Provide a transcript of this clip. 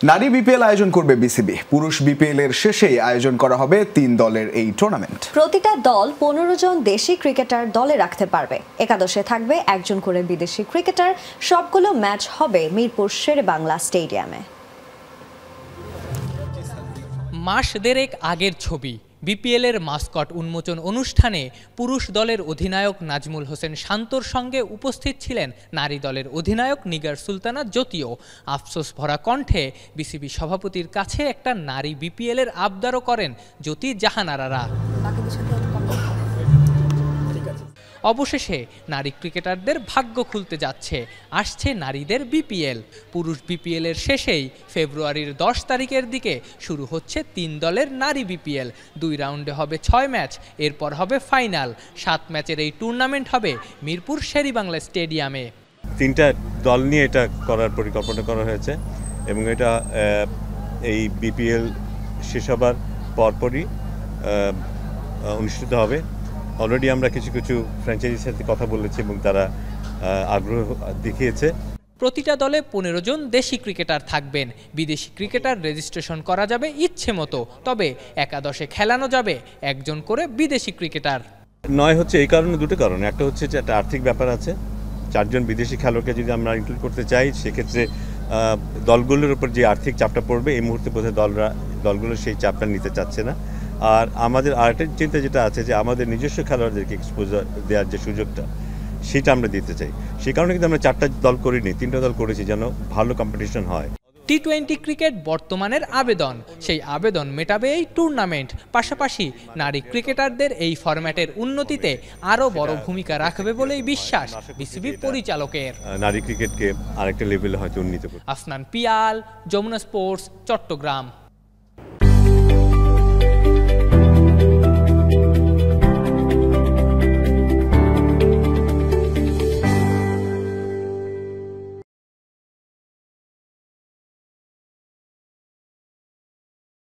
নারী বিপিএল আয়োজন করবে বিসিবি। পুরুষ বিপিএল এর শেষেই আয়োজন করা হবে 3 দলের এই টুর্নামেন্ট। প্রতিটা দল 15 জন দেশি ক্রিকেটার দলে রাখতে পারবে। একাদশে থাকবে একজন করে বিদেশি ক্রিকেটার। সবগুলো ম্যাচ হবে মিরপুর শেরেবাংলা স্টেডিয়ামে। মাস দেড়েক আগের ছবি। বিপিএল এর মাস্কট উন্মোচন অনুষ্ঠানে পুরুষ দলের অধিনায়ক নাজমুল হোসেন শান্তর সঙ্গে উপস্থিত ছিলেন নারী দলের অধিনায়ক নিগার সুলতানা জ্যোতিও। আফসোস ভরা কণ্ঠে বিসিবি সভাপতির কাছে একটা নারী বিপিএল এর আবদারও করেন জ্যোতি জাহানারারা। অবশেষে নারী ক্রিকেটারদের ভাগ্য খুলতে যাচ্ছে। আসছে নারীদের বিপিএল। পুরুষ বিপিএল এর শেষেই ফেব্রুয়ারির 10 তারিখের দিকে শুরু হচ্ছে 3 দলের নারী বিপিএল। 2 রাউন্ডে হবে 6 ম্যাচ, এরপর হবে ফাইনাল। 7 ম্যাচের এই টুর্নামেন্ট হবে মিরপুর শেরেবাংলা স্টেডিয়ামে। 3টা দল নিয়ে এটা করার পরিকল্পনা করা হয়েছে এবং এটা এই বিপিএল শেষ হবার পরপরই অনুষ্ঠিত হবে। অলরেডি আমরা কিছু ফ্র্যাঞ্চাইজির সাথে কথা বলেছি এবং তারা আগ্রহ দেখিয়েছে। প্রতিটা দলে 15 জন দেশি ক্রিকেটার থাকবেন। বিদেশি ক্রিকেটার রেজিস্ট্রেশন করা যাবে ইচ্ছে মতো, তবে একাদশে খেলানো যাবে একজন করে বিদেশি ক্রিকেটার। নয় হচ্ছে এই কারণে, দুটো কারণে। একটা হচ্ছে যে একটা আর্থিক ব্যাপার আছে। 4 জন বিদেশি খেলোয়াড়কে যদি আমরা ইনক্লুড করতে চাই, সেক্ষেত্রে দলগুলোর উপর যে আর্থিক চাপটা পড়বে, এই মুহূর্তে বোধহয় দলগুলো সেই চাপটা নিতে চাচ্ছে না। আর আমাদের আরেকটা চিন্তা যেটা আছে যে আমাদের নিজস্ব খেলোয়াড়দেরকে এক্সপোজার দেওয়ার যে সুযোগটা, সেটা আমরা দিতে চাই। সেই কারণে কিন্তু আমরা 4টা দল করিনি, 3টা দল করেছি যেন ভালো কম্পিটিশন হয়। টি-20 ক্রিকেট বর্তমানের আবেদন, সেই আবেদন মেটাবে এই টুর্নামেন্ট। পাশাপাশি নারী ক্রিকেটারদের এই ফরম্যাটের উন্নতিতে আরও বড় ভূমিকা রাখবে বলেই বিশ্বাস বিসিবি পরিচালকের। নারী ক্রিকেটকে আরেকটা লেভেলে হয়তো উন্নীত করবে। আফনান পিয়াল, যমুনা স্পোর্টস, চট্টগ্রাম।